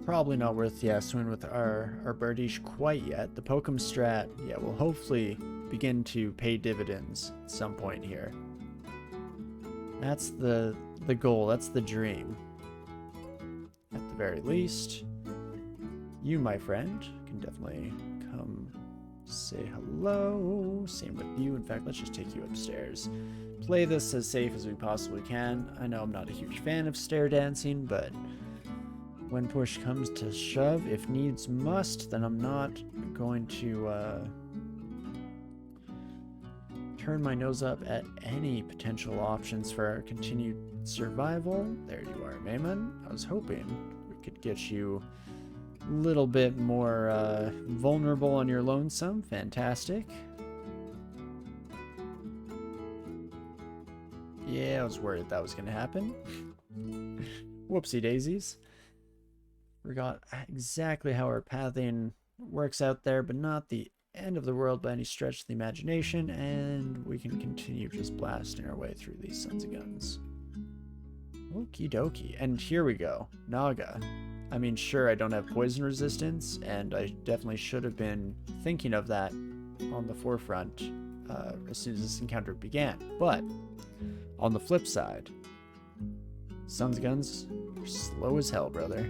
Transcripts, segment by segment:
Probably not worth, yeah, swimming with our Bardiche quite yet. The Pokem strat, yeah, will hopefully begin to pay dividends at some point here. That's the goal, that's the dream. At the very least, you, my friend, can definitely come say hello. Same with you. In fact, let's just take you upstairs. Play this as safe as we possibly can. I know I'm not a huge fan of stair dancing, but when push comes to shove, if needs must, then I'm not going to turn my nose up at any potential options for our continued survival. There you are, Mayman. I was hoping we could get you a little bit more vulnerable on your lonesome. Fantastic. Yeah, I was worried that was going to happen. Whoopsie daisies. Forgot exactly how our pathing works out there, but not the end of the world by any stretch of the imagination, and we can continue just blasting our way through these sons of guns. Okie dokie. And here we go. Naga. I mean, sure, I don't have poison resistance, and I definitely should have been thinking of that on the forefront as soon as this encounter began. But on the flip side, sons of guns are slow as hell, brother.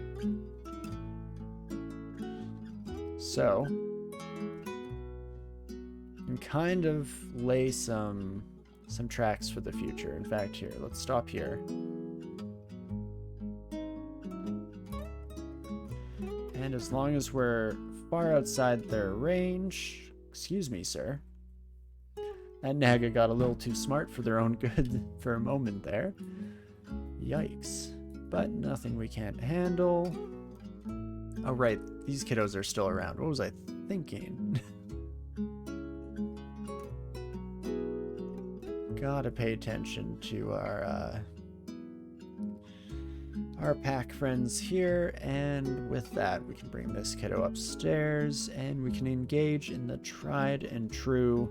So, can kind of lay some tracks for the future. In fact, here, let's stop here. And as long as we're far outside their range, excuse me, sir. That Naga got a little too smart for their own good for a moment there. Yikes. But nothing we can't handle. Oh, right. These kiddos are still around. What was I thinking? Gotta pay attention to our pack friends here, and with that we can bring this kiddo upstairs and we can engage in the tried and true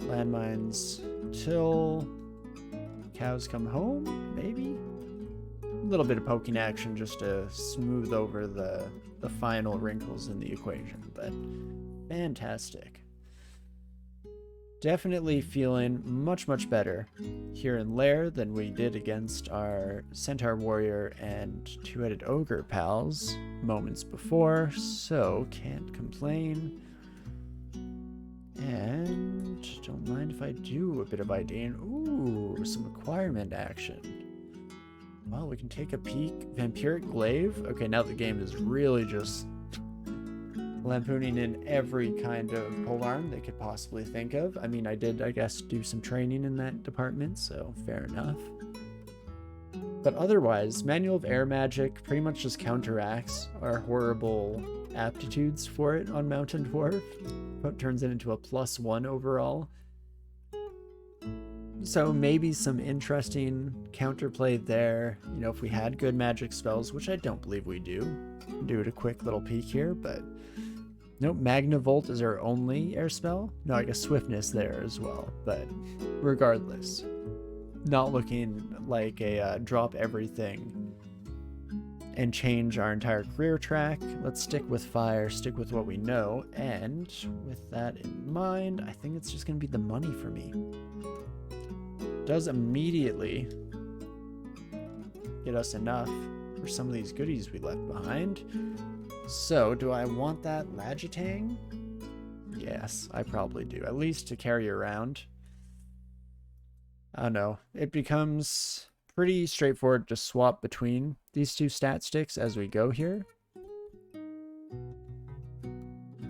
landmines till cows come home, maybe? A little bit of poking action just to smooth over the final wrinkles in the equation, but fantastic. Definitely feeling much better here in Lair than we did against our Centaur Warrior and Two-Headed Ogre pals moments before, so can't complain. And don't mind if I do a bit of IDing. Ooh, some acquirement action. Well, we can take a peek. Vampiric Glaive. Okay, now the game is really just lampooning in every kind of polearm they could possibly think of. I mean, I did, I guess, do some training in that department, so fair enough. But otherwise, Manual of Air Magic pretty much just counteracts our horrible aptitudes for it on Mountain Dwarf. But turns it into a +1 overall. So maybe some interesting counterplay there. You know, if we had good magic spells, which I don't believe we do. Do it a quick little peek here, but nope, Magnavolt is our only air spell. No, I guess Swiftness there as well, but regardless, not looking like a drop everything and change our entire career track. Let's stick with fire, stick with what we know, and with that in mind, I think it's just going to be the money for me. Does immediately get us enough for some of these goodies we left behind. So, do I want that Lagitang? Yes, I probably do. At least to carry around. I don't know. It becomes pretty straightforward to swap between these two stat sticks as we go here.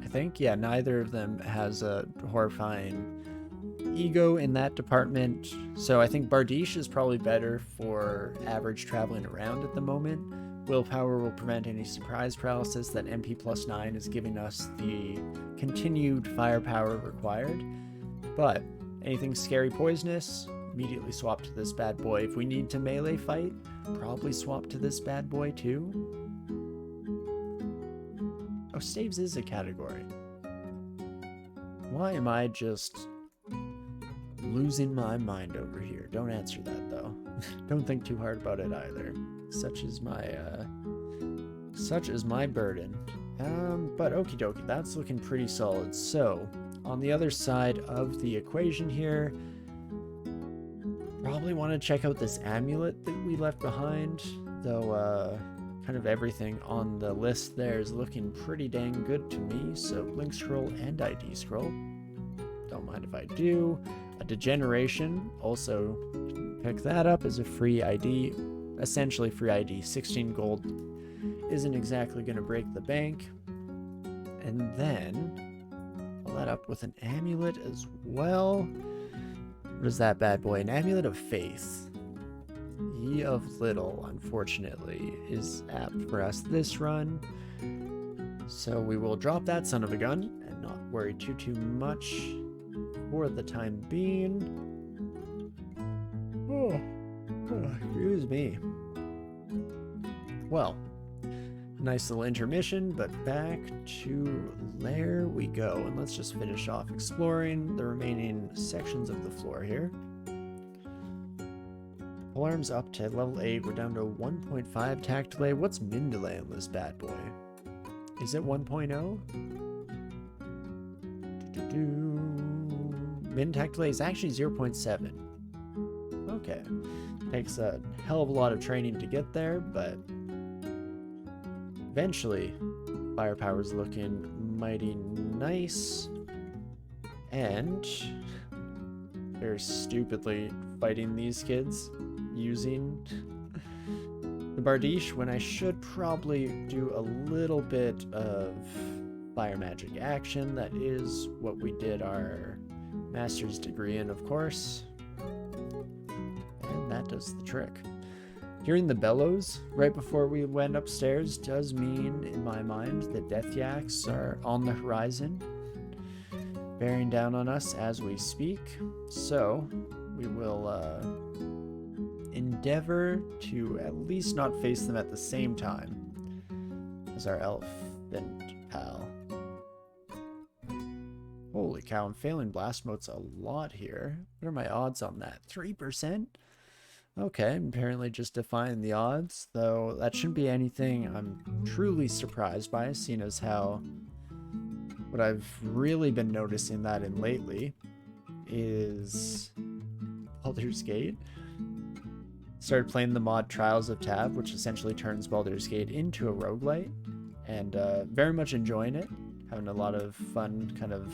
I think, yeah, neither of them has a horrifying ego in that department. So I think Bardiche is probably better for average traveling around at the moment. Willpower will prevent any surprise paralysis that MP +9 is giving us the continued firepower required. But anything scary poisonous, immediately swap to this bad boy. If we need to melee fight, probably swap to this bad boy too. Oh, staves is a category. Why am I just losing my mind over here? Don't answer that though. Don't think too hard about it either. Such is my burden. But okie dokie, that's looking pretty solid. So, on the other side of the equation here, probably want to check out this amulet that we left behind, though kind of everything on the list there is looking pretty dang good to me. So Blink Scroll and ID Scroll, don't mind if I do. A Degeneration, also pick that up as a free ID, essentially free ID. 16 gold isn't exactly going to break the bank. And then follow that up with an amulet as well. What is that bad boy? An Amulet of Faith. Ye of Little, unfortunately, is apt for us this run. So we will drop that son of a gun and not worry too much for the time being. Excuse me. Well, nice little intermission, but back to Lair we go. And let's just finish off exploring the remaining sections of the floor here. Alarms up to level 8. We're down to 1.5 tack delay. What's min delay on this bad boy? Is it 1.0? Min tack delay is actually 0.7. Okay. Takes a hell of a lot of training to get there, but eventually firepower's looking mighty nice. And very stupidly fighting these kids using the Bardiche when I should probably do a little bit of fire magic action. That is what we did our master's degree in, of course. And that does the trick. Hearing the bellows right before we went upstairs does mean, in my mind, that death yaks are on the horizon, bearing down on us as we speak. So we will endeavor to at least not face them at the same time as our elephant pal. Holy cow, I'm failing blast motes a lot here. What are my odds on that? 3%? Okay, I'm apparently just defying the odds, though that shouldn't be anything I'm truly surprised by, seeing as how what I've really been noticing that in lately is Baldur's Gate. Started playing the mod Trials of Tav, which essentially turns Baldur's Gate into a roguelite, and very much enjoying it. Having a lot of fun kind of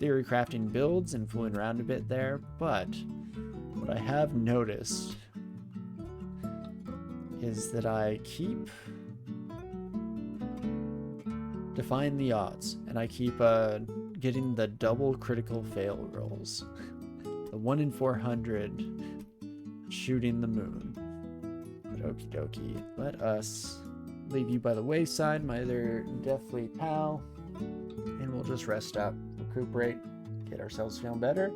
theory crafting builds and fooling around a bit there, but what I have noticed is that I keep defying the odds, and I keep getting the double critical fail rolls. The 1 in 400 shooting the moon. But okie dokie, let us leave you by the wayside, my other deathly pal, and we'll just rest up, recuperate, get ourselves feeling better.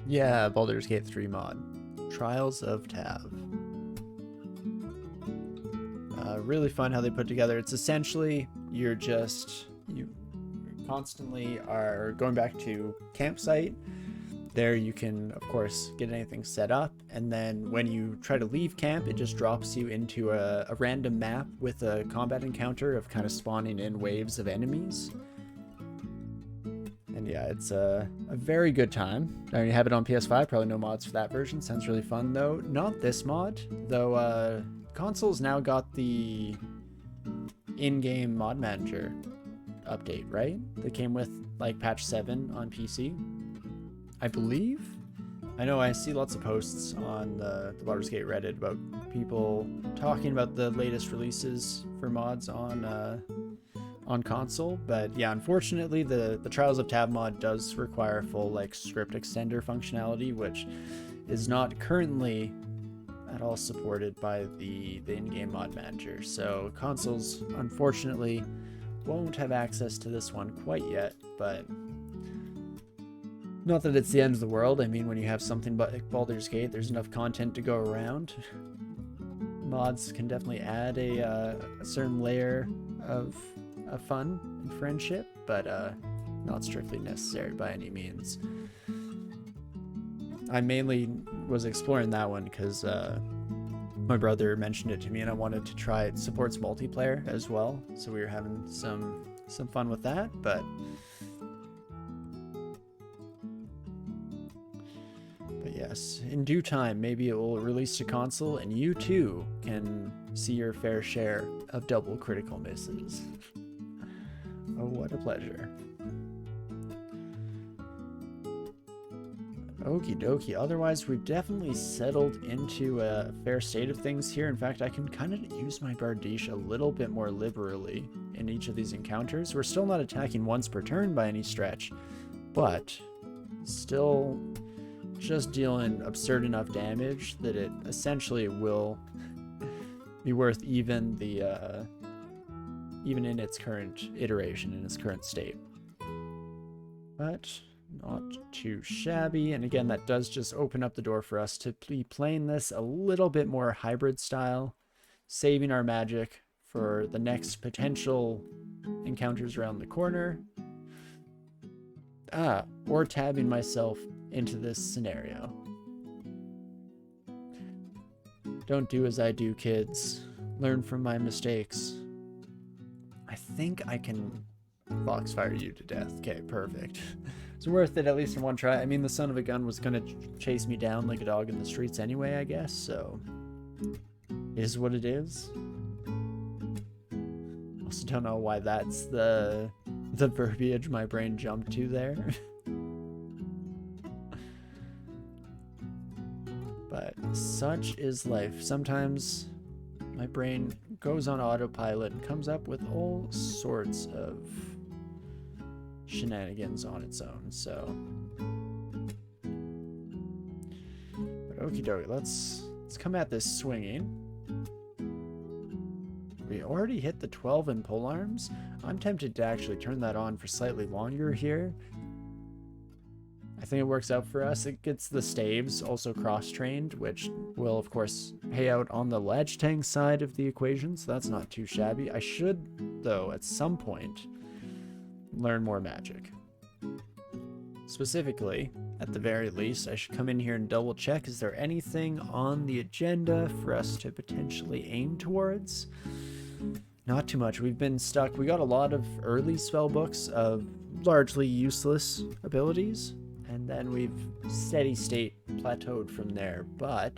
Yeah, Baldur's Gate 3 mod. Trials of Tav. Really fun how they put together. It's essentially you constantly are going back to campsite. There you can, of course, get anything set up, and then when you try to leave camp, it just drops you into a random map with a combat encounter of kind of spawning in waves of enemies. And yeah, it's a very good time. Now you have it on PS5, probably no mods for that version. Sounds really fun though. Not this mod, though. Console's now got the in-game mod manager update, right? That came with like patch 7 on PC, I believe. I know I see lots of posts on the Baldur's Gate Reddit about people talking about the latest releases for mods on console, but yeah, unfortunately the Trials of Tav mod does require full like script extender functionality, which is not currently at all supported by the in-game mod manager. So consoles unfortunately won't have access to this one quite yet, but not that it's the end of the world. I mean, when you have something like Baldur's Gate, there's enough content to go around. Mods can definitely add a certain layer of fun and friendship, but not strictly necessary by any means. I mainly was exploring that one because my brother mentioned it to me and I wanted to try it. Supports multiplayer as well, so we were having some fun with that. But yes, in due time, maybe it will release to console and you too can see your fair share of double critical misses. Oh, what a pleasure. Okie dokie. Otherwise, we've definitely settled into a fair state of things here. In fact, I can kind of use my Bardiche a little bit more liberally in each of these encounters. We're still not attacking once per turn by any stretch, but still just dealing absurd enough damage that it essentially will be worth even the even in its current iteration, in its current state. But not too shabby. And again, that does just open up the door for us to be playing this a little bit more hybrid style, saving our magic for the next potential encounters around the corner. Or tabbing myself into this scenario. Don't do as I do, kids. Learn from my mistakes. I think I can Foxfire you to death. Okay, perfect. It's worth it at least in one try. I mean, the son of a gun was gonna chase me down like a dog in the streets anyway, I guess, so it is what it is. Also don't know why that's the verbiage my brain jumped to there. But such is life. Sometimes my brain goes on autopilot and comes up with all sorts of shenanigans on its own, so. But okie dokie, let's come at this swinging. We already hit the 12 in pole arms. I'm tempted to actually turn that on for slightly longer here. I think it works out for us. It gets the staves also cross-trained, which will, of course, pay out on the ledge tank side of the equation, so that's not too shabby. I should, though, at some point, learn more magic. Specifically, at the very least, I should come in here and double-check, is there anything on the agenda for us to potentially aim towards? Not too much. We've been stuck. We got a lot of early spell books of largely useless abilities, and then we've steady state plateaued from there. But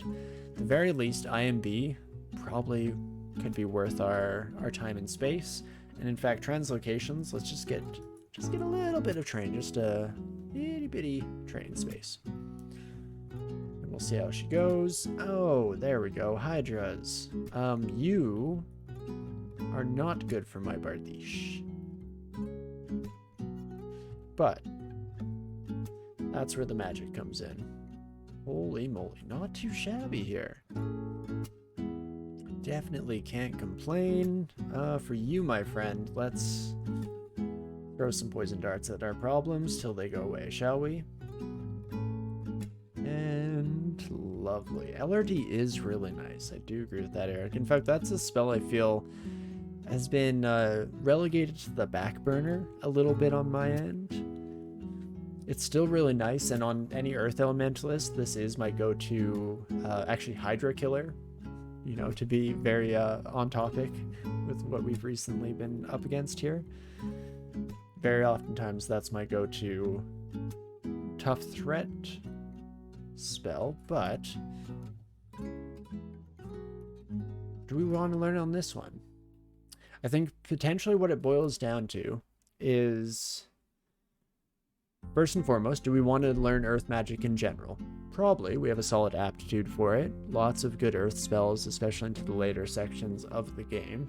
at the very least, IMB probably could be worth our time and space. And in fact, translocations, let's just get a little bit of train, just a itty bitty train space. And we'll see how she goes. Oh, there we go. Hydras. You are not good for my Bardiche. But that's where the magic comes in. Holy moly, not too shabby here. Definitely can't complain. For you, my friend, let's throw some poison darts at our problems till they go away, shall we? And lovely. LRD is really nice. I do agree with that, Eric. In fact, that's a spell I feel has been relegated to the back burner a little bit on my end. It's still really nice, and on any Earth Elementalist, this is my go-to, actually, Hydra killer. You know, to be very on topic with what we've recently been up against here. Very oftentimes, that's my go-to tough threat spell, but do we want to learn on this one? I think potentially what it boils down to is, first and foremost, do we want to learn earth magic in general? Probably. We have a solid aptitude for it. Lots of good earth spells, especially into the later sections of the game.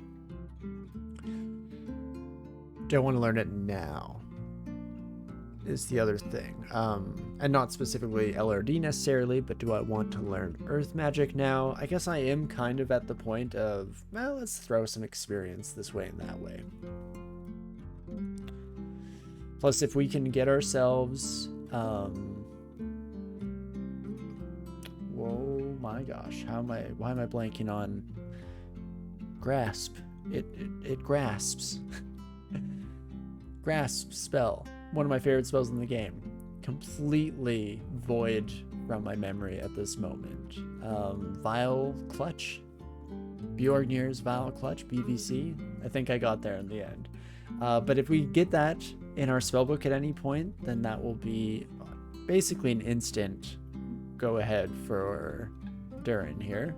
Don't want to learn it now, is the other thing. And not specifically LRD necessarily, but do I want to learn earth magic now? I guess I am kind of at the point of, well, let's throw some experience this way and that way. Plus, if we can get ourselves, whoa, my gosh, why am I blanking on grasp? It grasps. Grasp spell, one of my favorite spells in the game. Completely void from my memory at this moment. Vile Clutch. Bjorgnir's Vile Clutch, BVC. I think I got there in the end. But if we get that in our spellbook at any point, then that will be basically an instant go ahead for Durin here.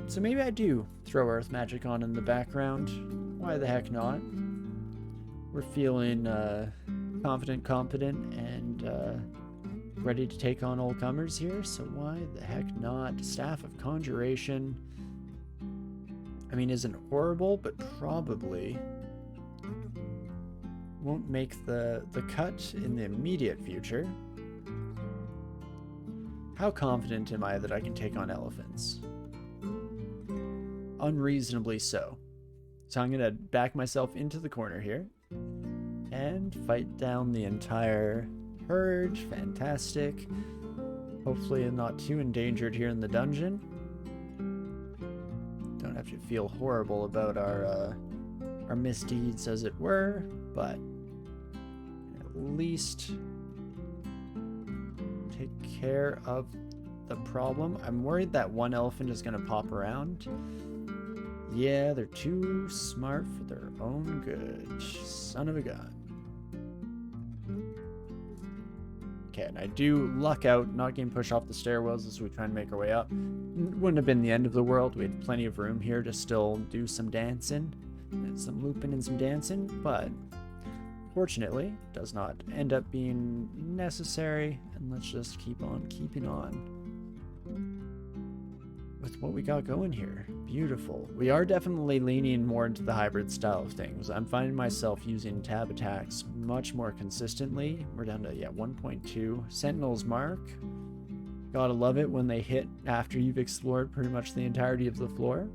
So maybe I do throw Earth Magic on in the background. Why the heck not? We're feeling confident, competent, and ready to take on all comers here, so why the heck not? Staff of Conjuration. I mean, isn't horrible, but probably won't make the cut in the immediate future. How confident am I that I can take on elephants? Unreasonably so. So I'm going to back myself into the corner here and fight down the entire herd. Fantastic. Hopefully I'm not too endangered here in the dungeon. Don't have to feel horrible about our misdeeds, as it were, but at least take care of the problem. I'm worried that one elephant is going to pop around. Yeah, they're too smart for their own good. Son of a gun. Okay, and I do luck out, not getting pushed off the stairwells as we try and make our way up. Wouldn't have been the end of the world. We had plenty of room here to still do some dancing, and some looping and some dancing, but fortunately does not end up being necessary. And let's just keep on keeping on with what we got going here. Beautiful. We are definitely leaning more into the hybrid style of things. I'm finding myself using tab attacks much more consistently. We're down to 1.2. Sentinel's Mark. Gotta love it when they hit after you've explored pretty much the entirety of the floor.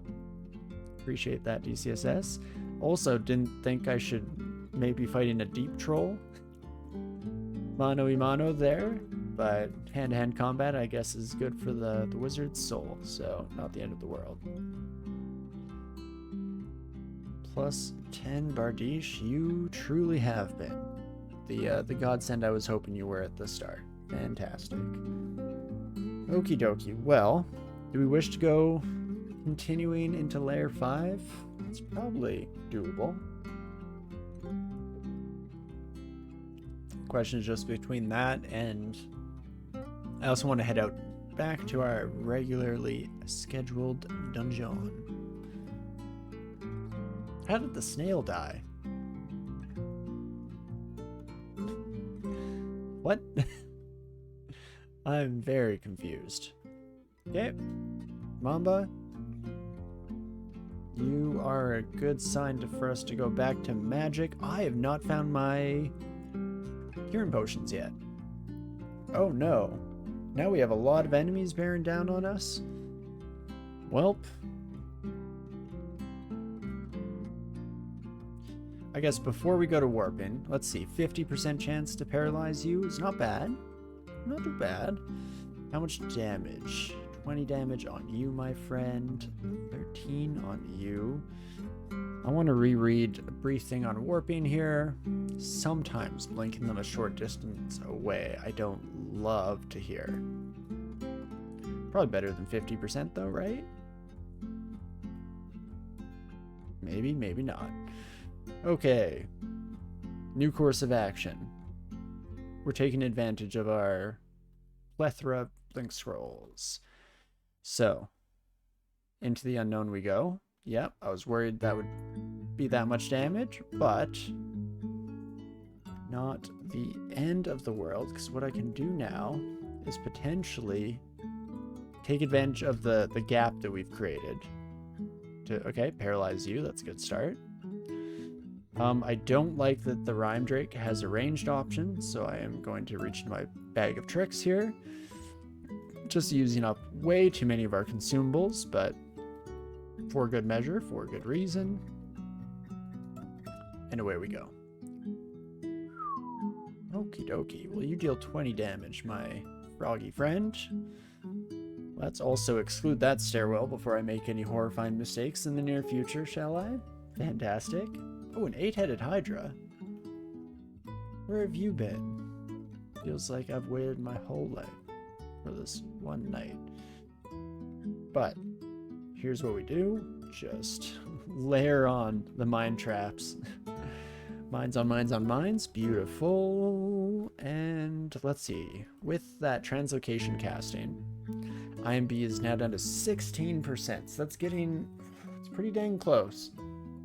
Appreciate that, DCSS. Also, didn't think I should maybe fighting a deep troll. Mano y mano there. But hand-to-hand combat, I guess, is good for the wizard's soul, so not the end of the world. Plus 10 Bardiche, you truly have been the godsend I was hoping you were at the start. Fantastic. Okie dokie. Well, do we wish to go continuing into Layer 5? It's probably doable. Question is just between that and I also want to head out back to our regularly scheduled dungeon. How did the snail die? What? I'm very confused. Okay, Mamba, you are a good sign for us to go back to magic. I have not found my curing potions yet. Oh no. Now we have a lot of enemies bearing down on us. Welp. I guess before we go to warping, let's see, 50% chance to paralyze you is not bad. Not too bad. How much damage? 20 damage on you, my friend. 13 on you. I want to reread a brief thing on warping here. Sometimes blinking them a short distance away, I don't love to hear. Probably better than 50% though, right? Maybe, maybe not. Okay. New course of action. We're taking advantage of our plethora of blink scrolls. So, into the unknown we go. Yep, I was worried that would be that much damage, but not the end of the world, because what I can do now is potentially take advantage of the gap that we've created. Okay, paralyze you, that's a good start. I don't like that the Rhyme Drake has a ranged option, so I am going to reach into my bag of tricks here. Just using up way too many of our consumables, but for good measure, for good reason. And away we go. Okie dokie. Well, you deal 20 damage, my froggy friend. Let's also exclude that stairwell before I make any horrifying mistakes in the near future, shall I? Fantastic. Oh, an 8-headed Hydra. Where have you been? Feels like I've waited my whole life. for this one night. But here's what we do. Just layer on the mind traps. Mines on mines on mines. Beautiful. And let's see. With that translocation casting, IMB is now down to 16%. So that's getting... it's pretty dang close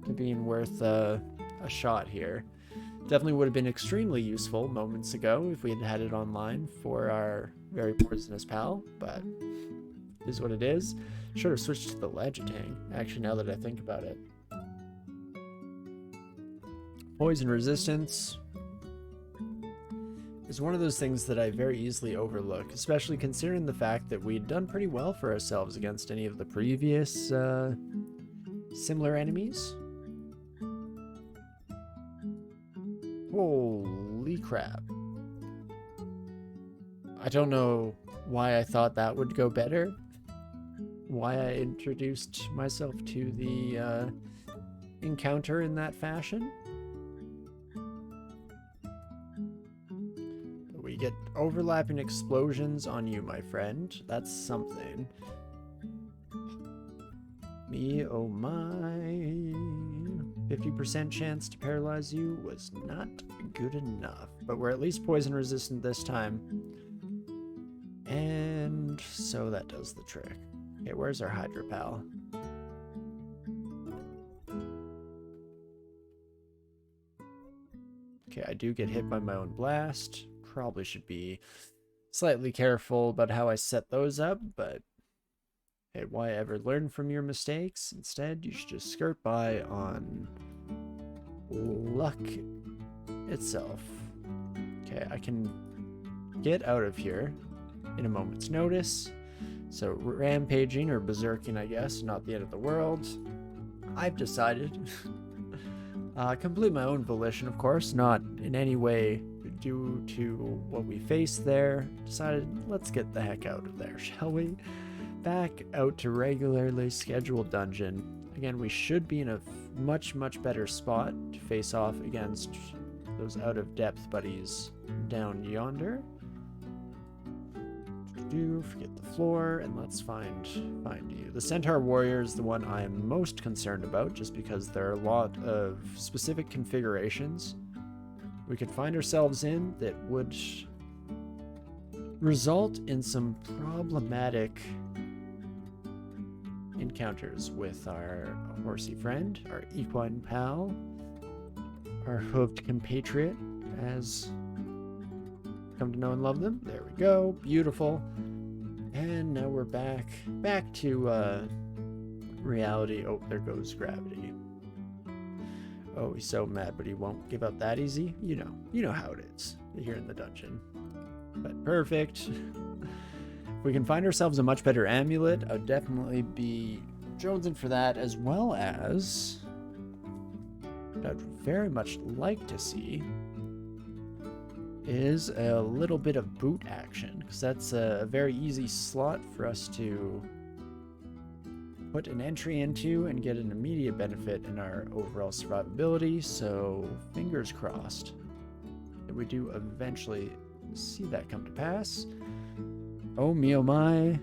to being worth a shot here. Definitely would have been extremely useful moments ago if we had had it online for our very poisonous pal, but it is what it is. Should have switched to the Legitang, actually, now that I think about it. Poison resistance is one of those things that I very easily overlook, especially considering the fact that we'd done pretty well for ourselves against any of the previous similar enemies. Holy crap. I don't know why I thought that would go better. Why I introduced myself to the encounter in that fashion. We get overlapping explosions on you, my friend. That's something. Me, oh my. 50% chance to paralyze you was not good enough. But we're at least poison resistant this time. And so that does the trick. Okay, where's our Hydra pal? Okay, I do get hit by my own blast. Probably should be slightly careful about how I set those up, but hey, why ever learn from your mistakes? Instead, you should just skirt by on luck itself. Okay, I can get out of here in a moment's notice. So rampaging or berserking, I guess, not the end of the world. I've decided, complete my own volition, of course, not in any way due to what we faced there. Decided, let's get the heck out of there, shall we? Back out to regularly scheduled dungeon. Again, we should be in a much better spot to face off against those out-of-depth buddies down yonder. Forget the floor, and let's find you. The Centaur Warrior is the one I am most concerned about, just because there are a lot of specific configurations we could find ourselves in that would result in some problematic encounters with our horsey friend, our equine pal, our hooked compatriot, as come to know and love them. There we go. Beautiful. And now we're back to reality. Oh, there goes gravity. Oh, he's so mad, but he won't give up that easy. You know how it is here in the dungeon. But perfect. If we can find ourselves a much better amulet, I'd definitely be jonesing for that, as well as what I'd very much like to see is a little bit of boot action, because that's a very easy slot for us to put an entry into and get an immediate benefit in our overall survivability. So fingers crossed that we do eventually see that come to pass. Oh me, oh my.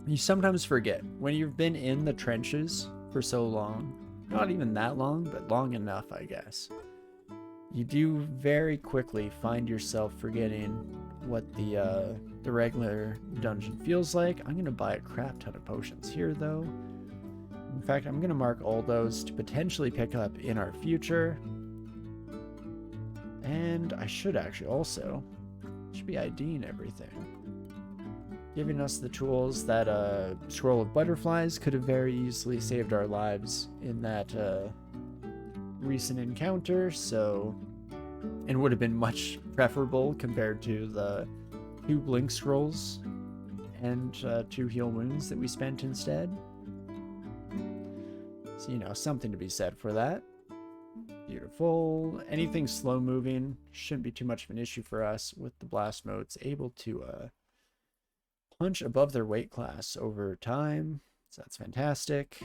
You sometimes forget when you've been in the trenches for so long, not even that long, but long enough, I guess. You do very quickly find yourself forgetting what the regular dungeon feels like. I'm going to buy a crap ton of potions here, though. In fact, I'm going to mark all those to potentially pick up in our future. And I should actually also be IDing everything, giving us the tools that Scroll of Butterflies could have very easily saved our lives in that recent encounter, so, and would have been much preferable compared to the 2 blink scrolls and 2 heal wounds that we spent instead. So, something to be said for that. Beautiful. Anything slow moving shouldn't be too much of an issue for us with the blast motes, able to punch above their weight class over time, so that's fantastic.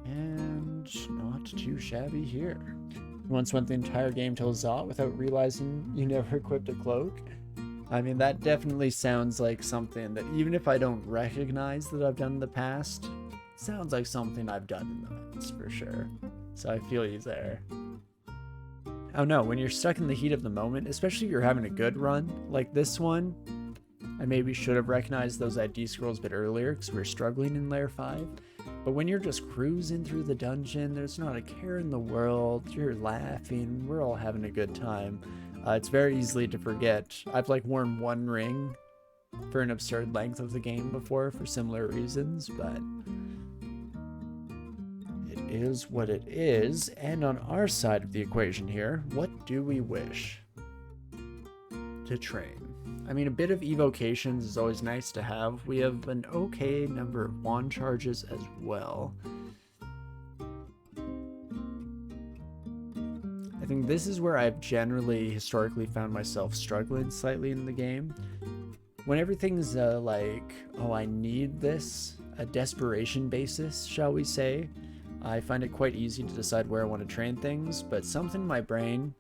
And not too shabby here. Once went the entire game till Zot without realizing you never equipped a cloak. I mean, that definitely sounds like something that, even if I don't recognize that I've done in the past, sounds like something I've done in the past for sure. So I feel you there. Oh no, when you're stuck in the heat of the moment, especially if you're having a good run, like this one, I maybe should have recognized those ID scrolls a bit earlier because we were struggling in Layer 5. But when you're just cruising through the dungeon, there's not a care in the world, you're laughing, we're all having a good time. It's very easy to forget. I've like worn one ring for an absurd length of the game before for similar reasons, but it is what it is. And on our side of the equation here, what do we wish to train? I mean, a bit of evocations is always nice to have. We have an okay number of wand charges as well. I think this is where I've generally historically found myself struggling slightly in the game. When everything's like, oh, I need this, a desperation basis, shall we say, I find it quite easy to decide where I want to train things, but something in my brain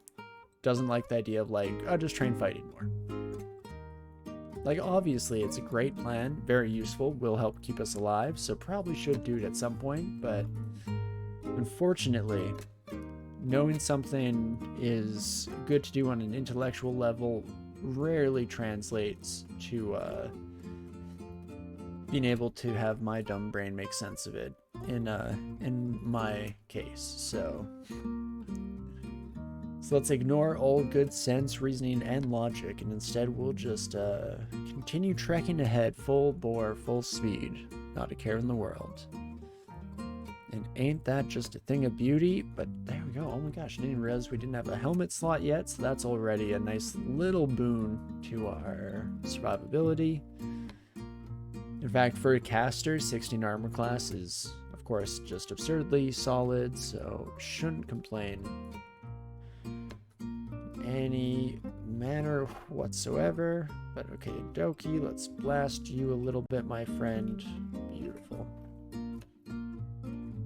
doesn't like the idea of like, oh, just train fighting more. Like, obviously, it's a great plan, very useful, will help keep us alive, so probably should do it at some point, but unfortunately, knowing something is good to do on an intellectual level rarely translates to being able to have my dumb brain make sense of it in my case. So let's ignore all good sense, reasoning, and logic, and instead we'll just continue trekking ahead full bore, full speed, not a care in the world. And ain't that just a thing of beauty? But there we go. Oh my gosh, I didn't realize we didn't have a helmet slot yet, so that's already a nice little boon to our survivability. In fact, for a caster, 16 armor class is, of course, just absurdly solid, so shouldn't complain any manner whatsoever. But okay, Doki, let's blast you a little bit, my friend.